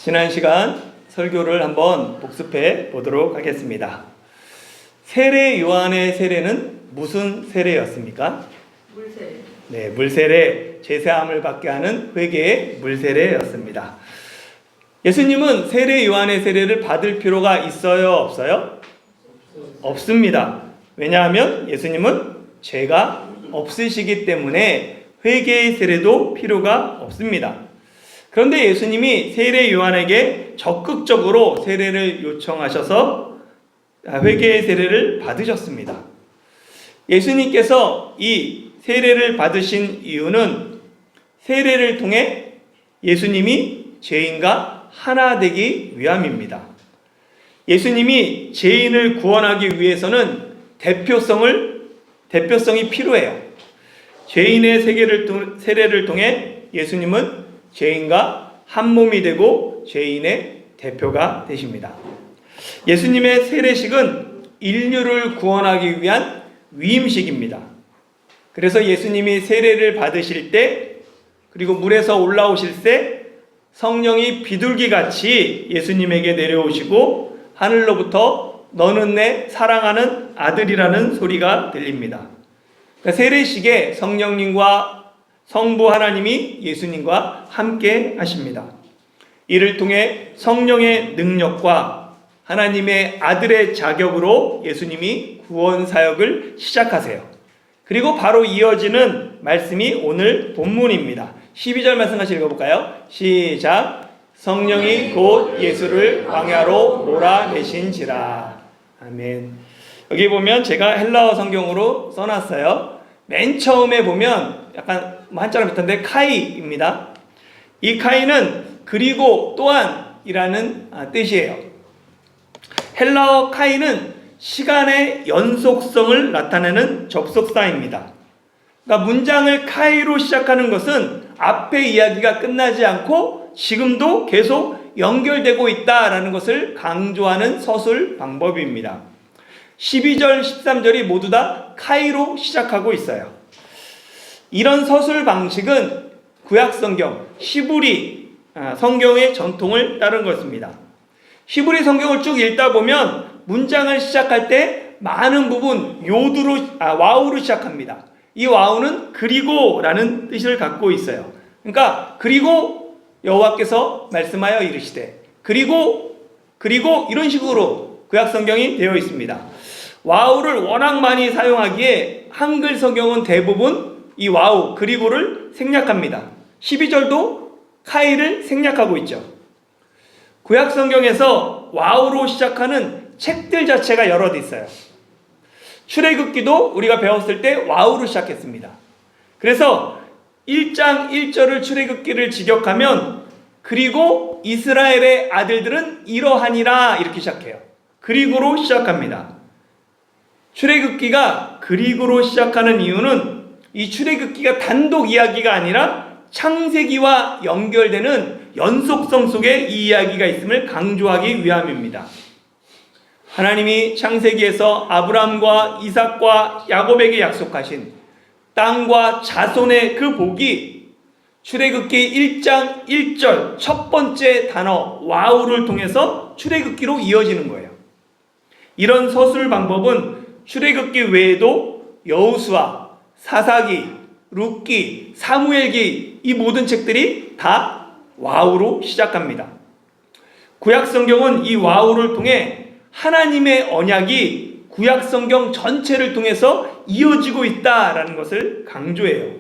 지난 시간 설교를 한번 복습해 보도록 하겠습니다. 세례 요한의 세례는 무슨 세례였습니까? 물세례. 네, 물세례, 제사함을 받게 하는 회개의 물세례였습니다. 예수님은 세례 요한의 세례를 받을 필요가 있어요, 없어요? 없습니다. 왜냐하면 예수님은 죄가 없으시기 때문에 회개의 세례도 필요가 없습니다. 그런데 예수님이 세례 요한에게 적극적으로 세례를 요청하셔서 회개의 세례를 받으셨습니다. 예수님께서 이 세례를 받으신 이유는 세례를 통해 예수님이 죄인과 하나 되기 위함입니다. 예수님이 죄인을 구원하기 위해서는 대표성이 필요해요. 죄인의 세례를 통해 예수님은 죄인과 한 몸이 되고 죄인의 대표가 되십니다. 예수님의 세례식은 인류를 구원하기 위한 위임식입니다. 그래서 예수님이 세례를 받으실 때 그리고 물에서 올라오실 때 성령이 비둘기같이 예수님에게 내려오시고 하늘로부터 너는 내 사랑하는 아들이라는 소리가 들립니다. 그러니까 세례식에 성령님과 성부 하나님이 예수님과 함께 하십니다. 이를 통해 성령의 능력과 하나님의 아들의 자격으로 예수님이 구원 사역을 시작하세요. 그리고 바로 이어지는 말씀이 오늘 본문입니다. 12절 말씀 같이 읽어볼까요? 시작. 성령이 곧 예수를 광야로 몰아내신지라. 아멘. 여기 보면 제가 헬라어 성경으로 써놨어요. 맨 처음에 보면 약간 한자로 비슷한데 카이입니다. 이 카이는 그리고 또한이라는 뜻이에요. 헬라어 카이는 시간의 연속성을 나타내는 접속사입니다. 그러니까 문장을 카이로 시작하는 것은 앞의 이야기가 끝나지 않고 지금도 계속 연결되고 있다라는 것을 강조하는 서술 방법입니다. 12절, 13절이 모두 다 카이로 시작하고 있어요. 이런 서술 방식은 구약 성경, 히브리 성경의 전통을 따른 것입니다. 히브리 성경을 쭉 읽다 보면 문장을 시작할 때 많은 부분 와우로 시작합니다. 이 와우는 그리고라는 뜻을 갖고 있어요. 그러니까 그리고 여호와께서 말씀하여 이르시되 그리고 이런 식으로 구약 성경이 되어 있습니다. 와우를 워낙 많이 사용하기에 한글 성경은 대부분 이 와우 그리고를 생략합니다. 12절도 카이를 생략하고 있죠. 구약 성경에서 와우로 시작하는 책들 자체가 여럿 있어요. 출애굽기도 우리가 배웠을 때 와우로 시작했습니다. 그래서 1장 1절을 출애굽기를 직역하면 그리고 이스라엘의 아들들은 이러하니라 이렇게 시작해요. 그리고로 시작합니다. 출애굽기가 그리고로 시작하는 이유는 이 출애굽기가 단독 이야기가 아니라 창세기와 연결되는 연속성 속에 이 이야기가 있음을 강조하기 위함입니다. 하나님이 창세기에서 아브라함과 이삭과 야곱에게 약속하신 땅과 자손의 그 복이 출애굽기 1장 1절 첫 번째 단어 와우를 통해서 출애굽기로 이어지는 거예요. 이런 서술 방법은 출애굽기 외에도 여호수아, 사사기, 룻기, 사무엘기 이 모든 책들이 다 와우로 시작합니다. 구약 성경은 이 와우를 통해 하나님의 언약이 구약 성경 전체를 통해서 이어지고 있다라는 것을 강조해요.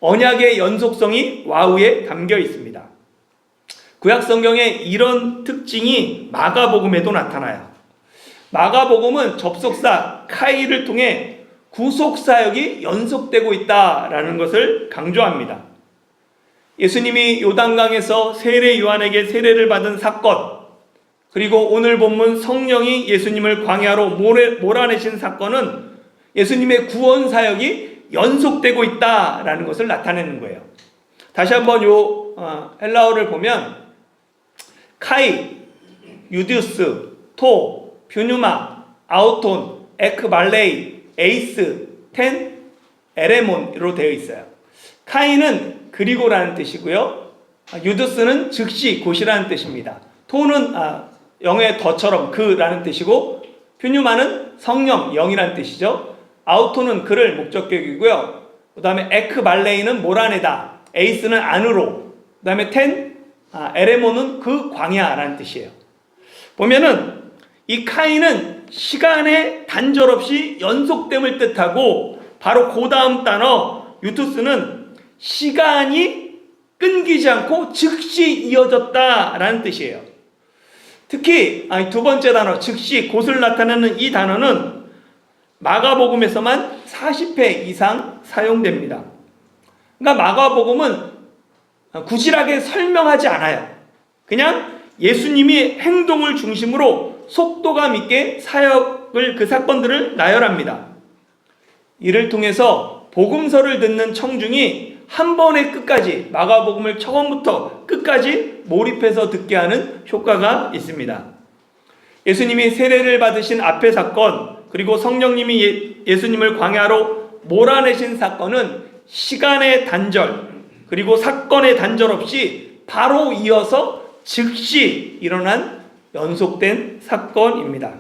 언약의 연속성이 와우에 담겨 있습니다. 구약 성경의 이런 특징이 마가복음에도 나타나요. 마가복음은 접속사 카이를 통해 구속사역이 연속되고 있다라는 것을 강조합니다. 예수님이 요단강에서 세례 요한에게 세례를 받은 사건, 그리고 오늘 본문 성령이 예수님을 광야로 몰아내신 사건은 예수님의 구원 사역이 연속되고 있다라는 것을 나타내는 거예요. 다시 한번 헬라어를 보면 카이, 유디우스, 토, 뷰누마, 아우톤, 에크발레이, 에이스, 텐, 에레몬으로 되어 있어요. 카이는 그리고라는 뜻이고요. 유드스는 즉시 곧이라는 뜻입니다. 토는 영의 더처럼 그라는 뜻이고, 퓨뉴마는 성령, 영이라는 뜻이죠. 아우토는 그를 목적격이고요. 그 다음에 에크발레이는 몰아내다, 에이스는 안으로, 그 다음에 에레모는 그 광야라는 뜻이에요. 보면은 이 카인은 시간의 단절 없이 연속됨을 뜻하고, 바로 그 다음 단어 유투스는 시간이 끊기지 않고 즉시 이어졌다라는 뜻이에요. 특히 두 번째 단어 즉시 곧을 나타내는 이 단어는 마가복음에서만 40회 이상 사용됩니다. 그러니까 마가복음은 구질하게 설명하지 않아요. 그냥 예수님이 행동을 중심으로 속도감 있게 사역을, 그 사건들을 나열합니다. 이를 통해서 복음서를 듣는 청중이 한 번에 끝까지, 마가복음을 처음부터 끝까지 몰입해서 듣게 하는 효과가 있습니다. 예수님이 세례를 받으신 앞의 사건, 그리고 성령님이 예수님을 광야로 몰아내신 사건은 시간의 단절, 그리고 사건의 단절 없이 바로 이어서 즉시 일어난 연속된 사건입니다.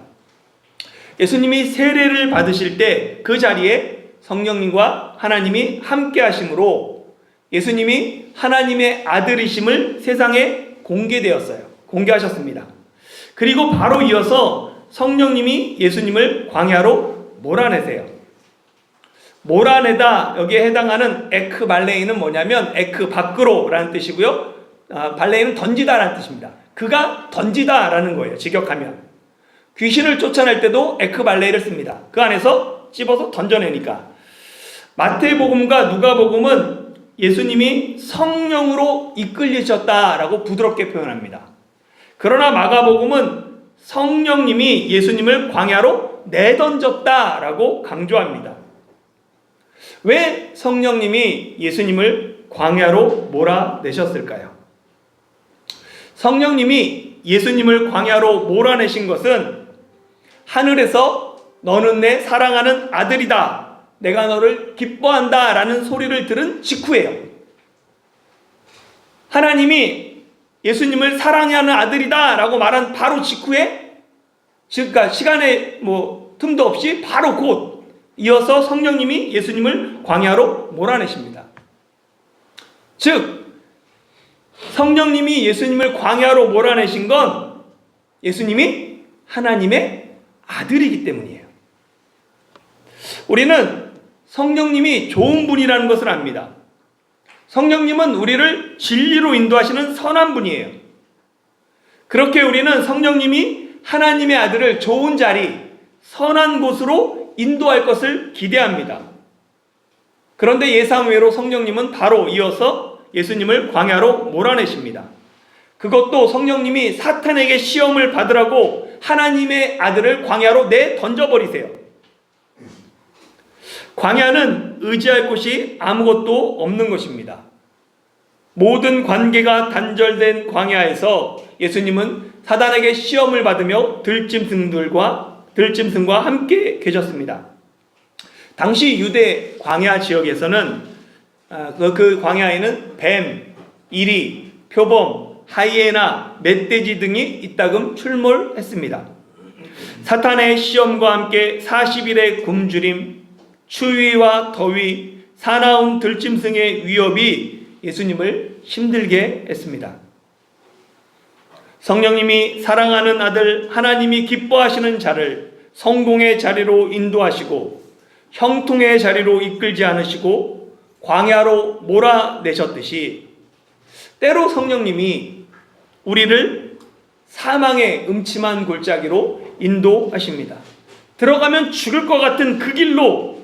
예수님이 세례를 받으실 때 그 자리에 성령님과 하나님이 함께 하심으로 예수님이 하나님의 아들이심을 세상에 공개하셨습니다. 그리고 바로 이어서 성령님이 예수님을 광야로 몰아내세요. 몰아내다, 여기에 해당하는 에크발레이는 뭐냐면 에크 밖으로라는 뜻이고요. 발레이는 던지다라는 뜻입니다. 그가 던지다라는 거예요. 직역하면 귀신을 쫓아낼 때도 에크발레이를 씁니다. 그 안에서 찝어서 던져내니까. 마태복음과 누가복음은 예수님이 성령으로 이끌리셨다라고 부드럽게 표현합니다. 그러나 마가복음은 성령님이 예수님을 광야로 내던졌다라고 강조합니다. 왜 성령님이 예수님을 광야로 몰아내셨을까요? 성령님이 예수님을 광야로 몰아내신 것은 하늘에서 너는 내 사랑하는 아들이다, 내가 너를 기뻐한다 라는 소리를 들은 직후예요. 하나님이 예수님을 사랑하는 아들이다 라고 말한 바로 직후에, 그러니까 시간의 틈도 없이 바로 곧 이어서 성령님이 예수님을 광야로 몰아내십니다. 즉 성령님이 예수님을 광야로 몰아내신 건 예수님이 하나님의 아들이기 때문이에요. 우리는 성령님이 좋은 분이라는 것을 압니다. 성령님은 우리를 진리로 인도하시는 선한 분이에요. 그렇게 우리는 성령님이 하나님의 아들을 좋은 자리, 선한 곳으로 인도할 것을 기대합니다. 그런데 예사외로 성령님은 바로 이어서 예수님을 광야로 몰아내십니다. 그것도 성령님이 사탄에게 시험을 받으라고 하나님의 아들을 광야로 던져버리세요. 광야는 의지할 곳이 아무것도 없는 것입니다. 모든 관계가 단절된 광야에서 예수님은 사단에게 시험을 받으며 들짐승과 함께 계셨습니다. 당시 유대 광야 지역에서는 그 광야에는 뱀, 이리, 표범, 하이에나, 멧돼지 등이 이따금 출몰했습니다. 사탄의 시험과 함께 40일의 굶주림, 추위와 더위, 사나운 들짐승의 위협이 예수님을 힘들게 했습니다. 성령님이 사랑하는 아들, 하나님이 기뻐하시는 자를 성공의 자리로 인도하시고 형통의 자리로 이끌지 않으시고 광야로 몰아내셨듯이 때로 성령님이 우리를 사망의 음침한 골짜기로 인도하십니다. 들어가면 죽을 것 같은 그 길로,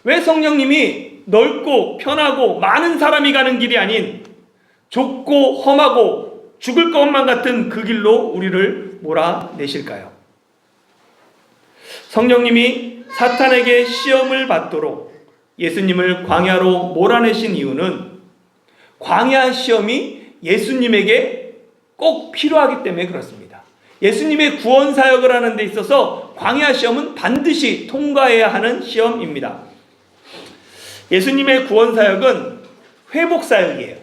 왜 성령님이 넓고 편하고 많은 사람이 가는 길이 아닌 좁고 험하고 죽을 것만 같은 그 길로 우리를 몰아내실까요? 성령님이 사탄에게 시험을 받도록 예수님을 광야로 몰아내신 이유는 광야 시험이 예수님에게 꼭 필요하기 때문에 그렇습니다. 예수님의 구원 사역을 하는 데 있어서 광야 시험은 반드시 통과해야 하는 시험입니다. 예수님의 구원 사역은 회복 사역이에요.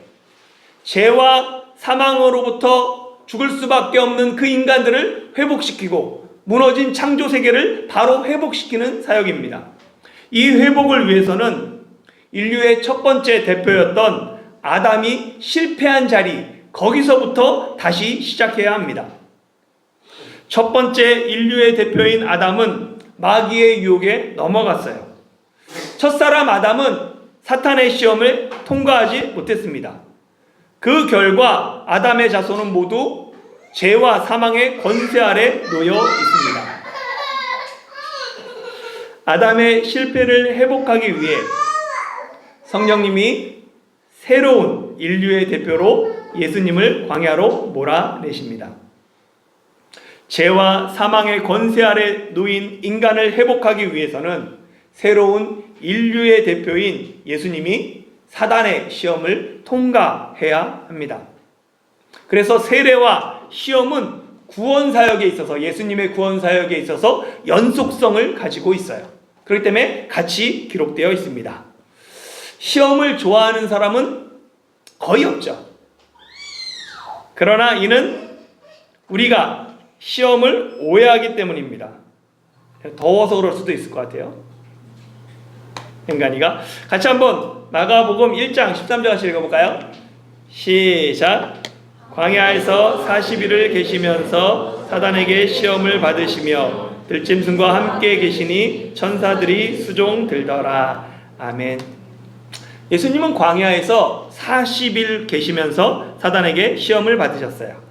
죄와 사망으로부터 죽을 수밖에 없는 그 인간들을 회복시키고 무너진 창조 세계를 바로 회복시키는 사역입니다. 이 회복을 위해서는 인류의 첫 번째 대표였던 아담이 실패한 자리, 거기서부터 다시 시작해야 합니다. 첫 번째 인류의 대표인 아담은 마귀의 유혹에 넘어갔어요. 첫사람 아담은 사탄의 시험을 통과하지 못했습니다. 그 결과 아담의 자손은 모두 죄와 사망의 권세 아래 놓여 있습니다. 아담의 실패를 회복하기 위해 성령님이 새로운 인류의 대표로 예수님을 광야로 몰아내십니다. 죄와 사망의 권세 아래 놓인 인간을 회복하기 위해서는 새로운 인류의 대표인 예수님이 사단의 시험을 통과해야 합니다. 그래서 세례와 시험은 구원 사역에 있어서, 예수님의 구원 사역에 있어서 연속성을 가지고 있어요. 그렇기 때문에 같이 기록되어 있습니다. 시험을 좋아하는 사람은 거의 없죠. 그러나 이는 우리가 시험을 오해하기 때문입니다. 더워서 그럴 수도 있을 것 같아요. 인간이가. 같이 한번 마가복음 1장 13절 같이 읽어볼까요? 시작. 광야에서 40일을 계시면서 사단에게 시험을 받으시며 들짐승과 함께 계시니 천사들이 수종 들더라. 아멘. 예수님은 광야에서 40일 계시면서 사단에게 시험을 받으셨어요.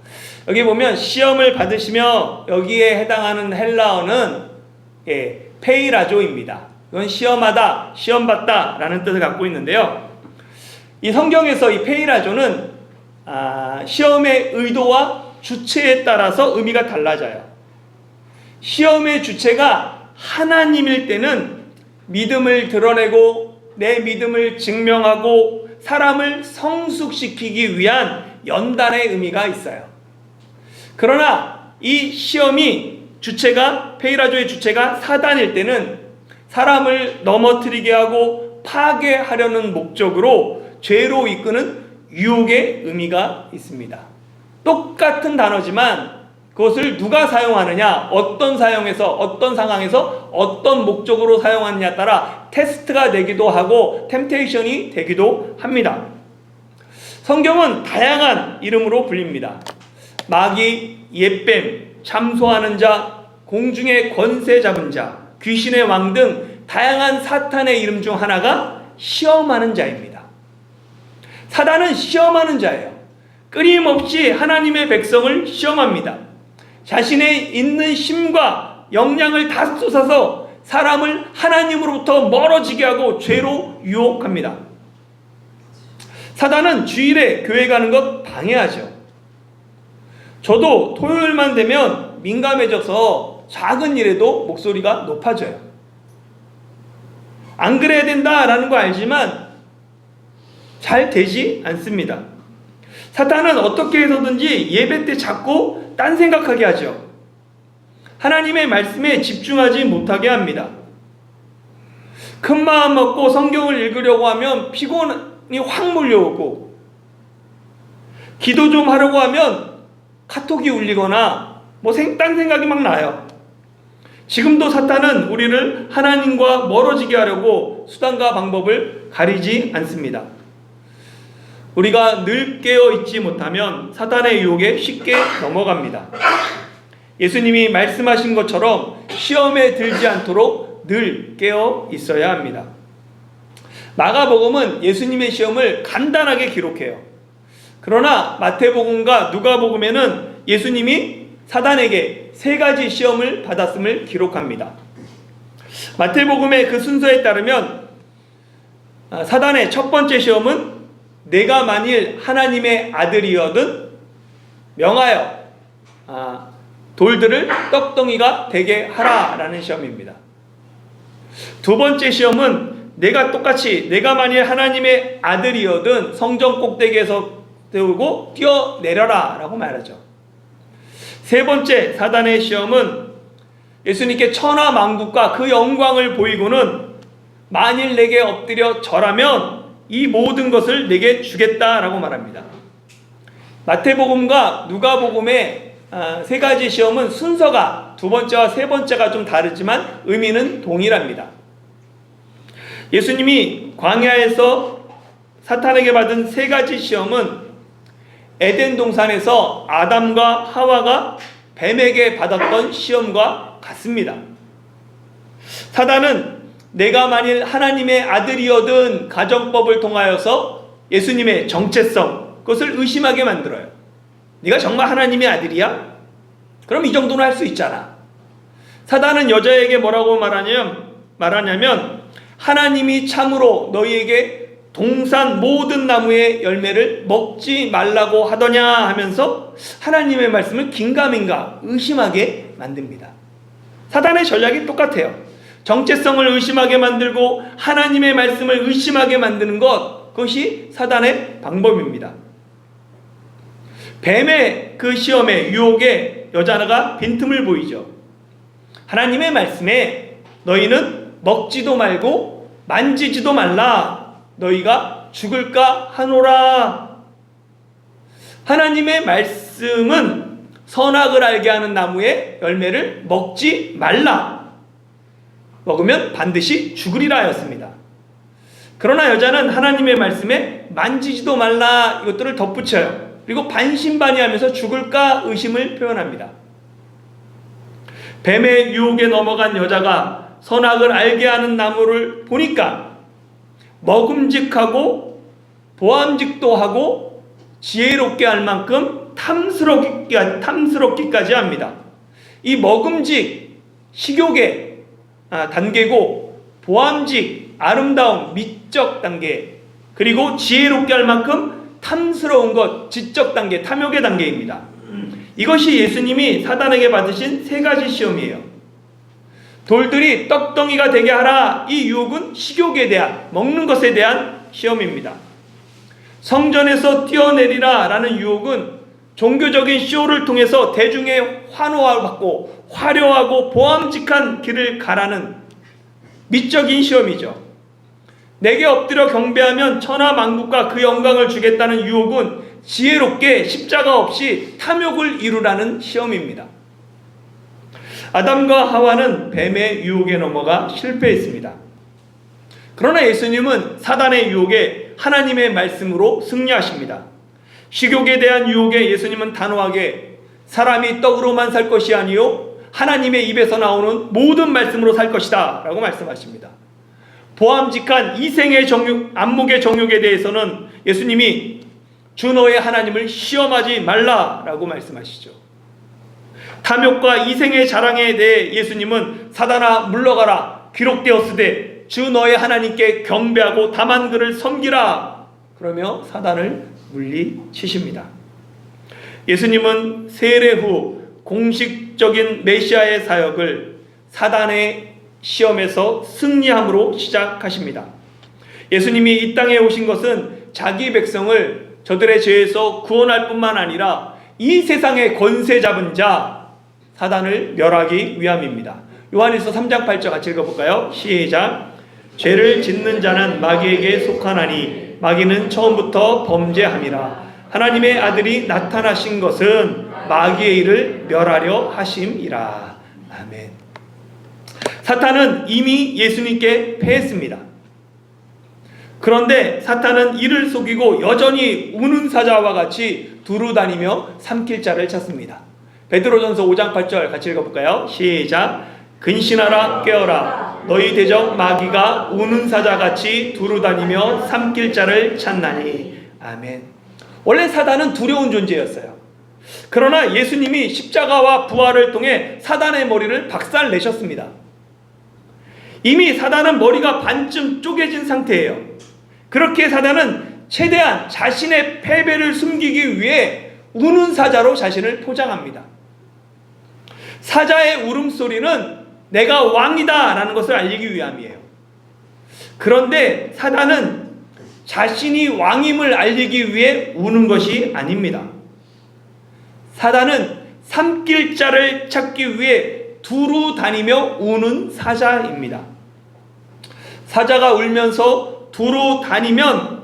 여기 보면 시험을 받으시며 여기에 해당하는 헬라어는 페이라조입니다. 이건 시험하다, 시험받다 라는 뜻을 갖고 있는데요. 이 성경에서 이 페이라조는 시험의 의도와 주체에 따라서 의미가 달라져요. 시험의 주체가 하나님일 때는 믿음을 드러내고 내 믿음을 증명하고 사람을 성숙시키기 위한 연단의 의미가 있어요. 그러나 이 시험이 주체가, 페이라조의 주체가 사단일 때는 사람을 넘어뜨리게 하고 파괴하려는 목적으로 죄로 이끄는 유혹의 의미가 있습니다. 똑같은 단어지만 그것을 누가 사용하느냐, 어떤 사용에서, 어떤 상황에서, 어떤 목적으로 사용하느냐에 따라 테스트가 되기도 하고 템테이션이 되기도 합니다. 성경은 다양한 이름으로 불립니다. 마귀, 옛뱀, 참소하는 자, 공중의 권세 잡은 자, 귀신의 왕 등 다양한 사탄의 이름 중 하나가 시험하는 자입니다. 사단은 시험하는 자예요. 끊임없이 하나님의 백성을 시험합니다. 자신의 있는 힘과 역량을 다 쏟아서 사람을 하나님으로부터 멀어지게 하고 죄로 유혹합니다. 사단은 주일에 교회 가는 것 방해하죠. 저도 토요일만 되면 민감해져서 작은 일에도 목소리가 높아져요. 안 그래야 된다라는 거 알지만 잘 되지 않습니다. 사탄은 어떻게 해서든지 예배 때 자꾸 딴 생각하게 하죠. 하나님의 말씀에 집중하지 못하게 합니다. 큰 마음 먹고 성경을 읽으려고 하면 피곤이 확 몰려오고, 기도 좀 하려고 하면 카톡이 울리거나 딴 생각이 막 나요. 지금도 사탄은 우리를 하나님과 멀어지게 하려고 수단과 방법을 가리지 않습니다. 우리가 늘 깨어 있지 못하면 사탄의 유혹에 쉽게 넘어갑니다. 예수님이 말씀하신 것처럼 시험에 들지 않도록 늘 깨어 있어야 합니다. 마가복음은 예수님의 시험을 간단하게 기록해요. 그러나 마태복음과 누가복음에는 예수님이 사단에게 3가지 시험을 받았음을 기록합니다. 마태복음의 그 순서에 따르면 사단의 첫 번째 시험은 내가 만일 하나님의 아들이어든 명하여 돌들을 떡덩이가 되게 하라라는 시험입니다. 두 번째 시험은 내가 만일 하나님의 아들이어든 성전 꼭대기에서 세우고 뛰어내려라 라고 말하죠. 세 번째 사단의 시험은 예수님께 천하만국과 그 영광을 보이고는 만일 내게 엎드려 절하면 이 모든 것을 내게 주겠다라고 말합니다. 마태복음과 누가복음의 세 가지 시험은 순서가 두 번째와 세 번째가 좀 다르지만 의미는 동일합니다. 예수님이 광야에서 사탄에게 받은 세 가지 시험은 에덴 동산에서 아담과 하와가 뱀에게 받았던 시험과 같습니다. 사단은 내가 만일 하나님의 아들이어든 가정법을 통하여서 예수님의 정체성, 그것을 의심하게 만들어요. 네가 정말 하나님의 아들이야? 그럼 이 정도는 할 수 있잖아. 사단은 여자에게 뭐라고 말하냐면 하나님이 참으로 너희에게 동산 모든 나무의 열매를 먹지 말라고 하더냐 하면서 하나님의 말씀을 긴가민가 의심하게 만듭니다. 사단의 전략이 똑같아요. 정체성을 의심하게 만들고 하나님의 말씀을 의심하게 만드는 것, 그것이 사단의 방법입니다. 뱀의 그 시험에, 유혹에 여자가 빈틈을 보이죠. 하나님의 말씀에 너희는 먹지도 말고 만지지도 말라, 너희가 죽을까 하노라. 하나님의 말씀은 선악을 알게 하는 나무의 열매를 먹지 말라, 먹으면 반드시 죽으리라 하였습니다. 그러나 여자는 하나님의 말씀에 만지지도 말라 이것들을 덧붙여요. 그리고 반신반의하면서 죽을까 의심을 표현합니다. 뱀의 유혹에 넘어간 여자가 선악을 알게 하는 나무를 보니까 먹음직하고 보암직도 하고 지혜롭게 할 만큼 탐스럽기까지 합니다. 이 먹음직, 식욕의 단계고, 보암직, 아름다움, 미적 단계, 그리고 지혜롭게 할 만큼 탐스러운 것, 지적 단계, 탐욕의 단계입니다. 이것이 예수님이 사단에게 받으신 세 가지 시험이에요. 돌들이 떡덩이가 되게 하라, 이 유혹은 식욕에 대한, 먹는 것에 대한 시험입니다. 성전에서 뛰어내리라 라는 유혹은 종교적인 쇼를 통해서 대중의 환호를 받고 화려하고 보암직한 길을 가라는 미적인 시험이죠. 내게 엎드려 경배하면 천하만국과 그 영광을 주겠다는 유혹은 지혜롭게 십자가 없이 탐욕을 이루라는 시험입니다. 아담과 하와는 뱀의 유혹에 넘어가 실패했습니다. 그러나 예수님은 사단의 유혹에 하나님의 말씀으로 승리하십니다. 식욕에 대한 유혹에 예수님은 단호하게 사람이 떡으로만 살 것이 아니요 하나님의 입에서 나오는 모든 말씀으로 살 것이다 라고 말씀하십니다. 보암직한 이생의 안목의 정욕에 대해서는 예수님이 주 너의 하나님을 시험하지 말라라고 말씀하시죠. 탐욕과 이생의 자랑에 대해 예수님은 사단아 물러가라, 기록되었으되 주 너의 하나님께 경배하고 다만 그를 섬기라, 그러며 사단을 물리치십니다. 예수님은 세례 후 공식적인 메시아의 사역을 사단의 시험에서 승리함으로 시작하십니다. 예수님이 이 땅에 오신 것은 자기 백성을 저들의 죄에서 구원할 뿐만 아니라 이 세상의 권세 잡은 자 사단을 멸하기 위함입니다. 요한일서 3장 8절 같이 읽어볼까요? 시작. 죄를 짓는 자는 마귀에게 속하나니 마귀는 처음부터 범죄함이라. 하나님의 아들이 나타나신 것은 마귀의 일을 멸하려 하심이라. 아멘. 사탄은 이미 예수님께 패했습니다. 그런데 사탄은 이를 속이고 여전히 우는 사자와 같이 두루 다니며 삼킬 자를 찾습니다. 베드로전서 5장 8절 같이 읽어볼까요? 시작. 근신하라 깨어라, 너희 대적 마귀가 우는 사자같이 두루 다니며 삼킬 자를 찾나니. 아멘. 원래 사단은 두려운 존재였어요. 그러나 예수님이 십자가와 부활을 통해 사단의 머리를 박살내셨습니다. 이미 사단은 머리가 반쯤 쪼개진 상태예요. 그렇게 사단은 최대한 자신의 패배를 숨기기 위해 우는 사자로 자신을 포장합니다. 사자의 울음소리는 내가 왕이다 라는 것을 알리기 위함이에요. 그런데 사단은 자신이 왕임을 알리기 위해 우는 것이 아닙니다. 사단은 삼킬 자를 찾기 위해 두루 다니며 우는 사자입니다. 사자가 울면서 두루 다니면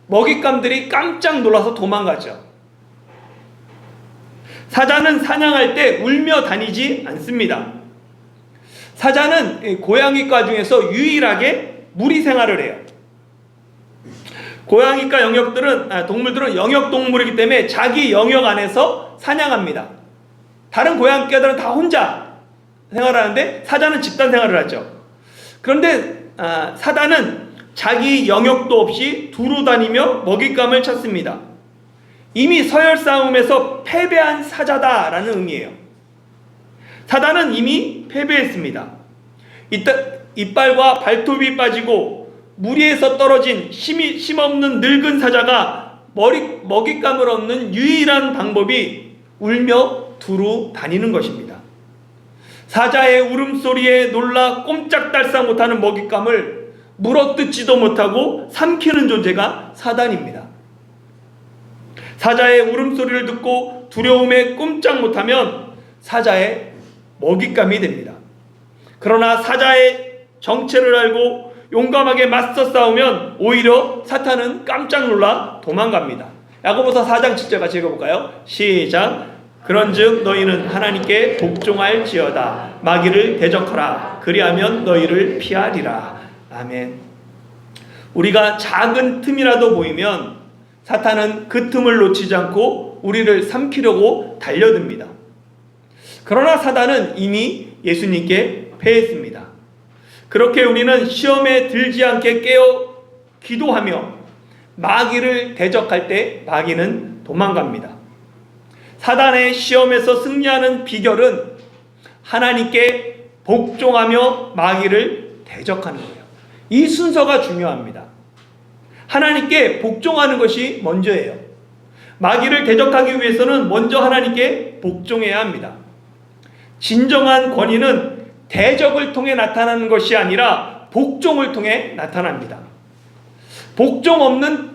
먹잇감들이 깜짝 놀라서 도망가죠. 사자는 사냥할 때 울며 다니지 않습니다. 사자는 고양이과 중에서 유일하게 무리 생활을 해요. 고양이과 동물들은 영역 동물이기 때문에 자기 영역 안에서 사냥합니다. 다른 고양이과들은 다 혼자 생활하는데 사자는 집단 생활을 하죠. 그런데 사자는 자기 영역도 없이 두루 다니며 먹잇감을 찾습니다. 이미 서열 싸움에서 패배한 사자다라는 의미예요. 사자는 이미 패배했습니다. 이빨과 발톱이 빠지고 무리에서 떨어진 힘없는 늙은 사자가 먹잇감을 얻는 유일한 방법이 울며 두루 다니는 것입니다. 사자의 울음소리에 놀라 꼼짝달싹 못하는 먹잇감을 물어뜯지도 못하고 삼키는 존재가 사단입니다. 사자의 울음소리를 듣고 두려움에 꼼짝 못하면 사자의 먹잇감이 됩니다. 그러나 사자의 정체를 알고 용감하게 맞서 싸우면 오히려 사탄은 깜짝 놀라 도망갑니다. 야고보서 4장 7절 같이 읽어볼까요? 시작. 그런즉 너희는 하나님께 복종할지어다. 마귀를 대적하라. 그리하면 너희를 피하리라. 아멘. 우리가 작은 틈이라도 보이면 사탄은 그 틈을 놓치지 않고 우리를 삼키려고 달려듭니다. 그러나 사탄은 이미 예수님께 패했습니다. 그렇게 우리는 시험에 들지 않게 깨어 기도하며 마귀를 대적할 때 마귀는 도망갑니다. 사단의 시험에서 승리하는 비결은 하나님께 복종하며 마귀를 대적하는 거예요. 이 순서가 중요합니다. 하나님께 복종하는 것이 먼저예요. 마귀를 대적하기 위해서는 먼저 하나님께 복종해야 합니다. 진정한 권위는 대적을 통해 나타나는 것이 아니라 복종을 통해 나타납니다. 복종 없는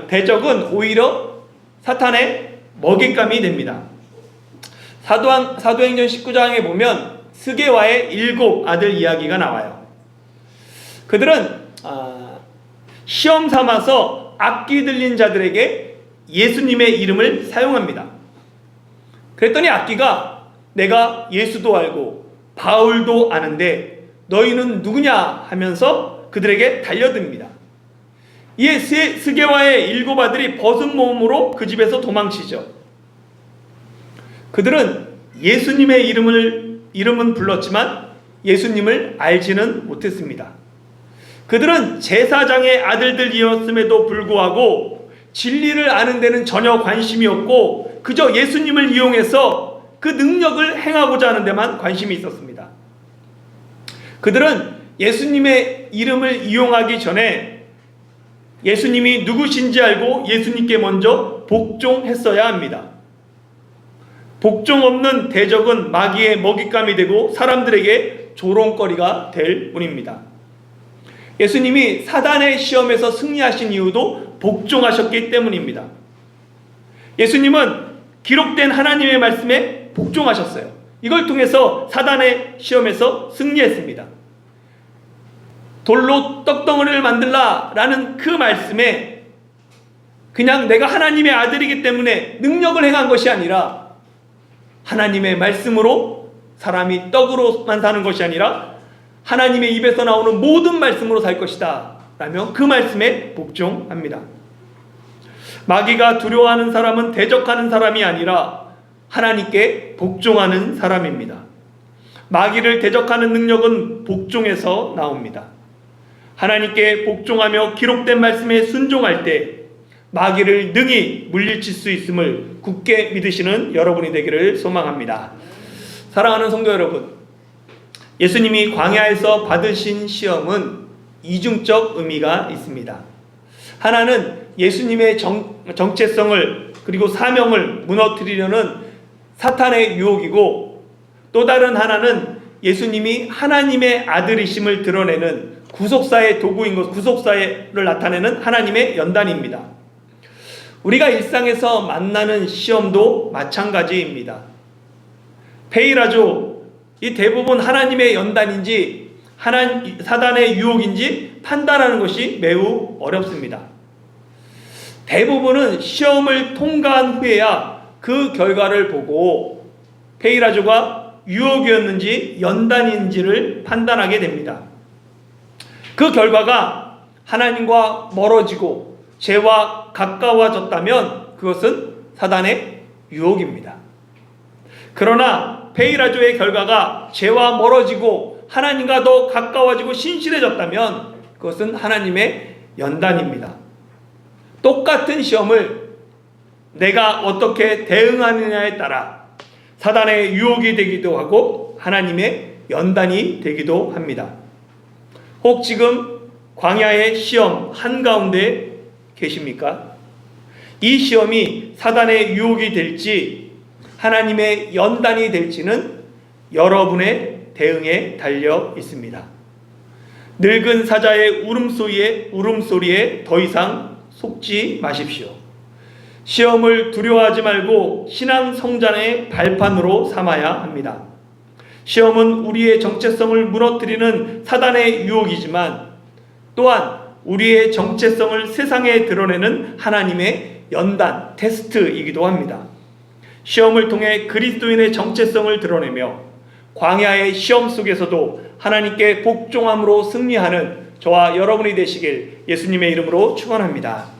대적은 오히려 사탄의 먹잇감이 됩니다. 사도행전 19장에 보면 스게와의 7 아들 이야기가 나와요. 그들은 시험 삼아서 악기 들린 자들에게 예수님의 이름을 사용합니다. 그랬더니 악기가 내가 예수도 알고 바울도 아는데 너희는 누구냐 하면서 그들에게 달려듭니다. 이에 스게와의 7 아들이 벗은 몸으로 그 집에서 도망치죠. 그들은 예수님의 이름은 불렀지만 예수님을 알지는 못했습니다. 그들은 제사장의 아들들이었음에도 불구하고 진리를 아는 데는 전혀 관심이 없고 그저 예수님을 이용해서 그 능력을 행하고자 하는 데만 관심이 있었습니다. 그들은 예수님의 이름을 이용하기 전에 예수님이 누구신지 알고 예수님께 먼저 복종했어야 합니다. 복종 없는 대적은 마귀의 먹잇감이 되고 사람들에게 조롱거리가 될 뿐입니다. 예수님이 사단의 시험에서 승리하신 이유도 복종하셨기 때문입니다. 예수님은 기록된 하나님의 말씀에 복종하셨어요. 이걸 통해서 사단의 시험에서 승리했습니다. 돌로 떡덩어리를 만들라 라는 그 말씀에 그냥 내가 하나님의 아들이기 때문에 능력을 행한 것이 아니라 하나님의 말씀으로 사람이 떡으로만 사는 것이 아니라 하나님의 입에서 나오는 모든 말씀으로 살 것이다 라며 그 말씀에 복종합니다. 마귀가 두려워하는 사람은 대적하는 사람이 아니라 하나님께 복종하는 사람입니다. 마귀를 대적하는 능력은 복종에서 나옵니다. 하나님께 복종하며 기록된 말씀에 순종할 때 마귀를 능히 물리칠 수 있음을 굳게 믿으시는 여러분이 되기를 소망합니다. 사랑하는 성도 여러분, 예수님이 광야에서 받으신 시험은 이중적 의미가 있습니다. 하나는 예수님의 정체성을 그리고 사명을 무너뜨리려는 사탄의 유혹이고, 또 다른 하나는 예수님이 하나님의 아들이심을 드러내는 구속사의 도구인 것, 구속사를 나타내는 하나님의 연단입니다. 우리가 일상에서 만나는 시험도 마찬가지입니다. 페이라조, 이 대부분 하나님의 연단인지 사단의 유혹인지 판단하는 것이 매우 어렵습니다. 대부분은 시험을 통과한 후에야 그 결과를 보고 페이라조가 유혹이었는지 연단인지를 판단하게 됩니다. 그 결과가 하나님과 멀어지고 죄와 가까워졌다면 그것은 사단의 유혹입니다. 그러나 페이라조의 결과가 죄와 멀어지고 하나님과 더 가까워지고 신실해졌다면 그것은 하나님의 연단입니다. 똑같은 시험을 내가 어떻게 대응하느냐에 따라 사단의 유혹이 되기도 하고 하나님의 연단이 되기도 합니다. 혹 지금 광야의 시험 한가운데 계십니까? 이 시험이 사단의 유혹이 될지 하나님의 연단이 될지는 여러분의 대응에 달려 있습니다. 늙은 사자의 울음소리에 더 이상 속지 마십시오. 시험을 두려워하지 말고 신앙 성장의 발판으로 삼아야 합니다. 시험은 우리의 정체성을 무너뜨리는 사단의 유혹이지만 또한 우리의 정체성을 세상에 드러내는 하나님의 연단, 테스트이기도 합니다. 시험을 통해 그리스도인의 정체성을 드러내며 광야의 시험 속에서도 하나님께 복종함으로 승리하는 저와 여러분이 되시길 예수님의 이름으로 축원합니다.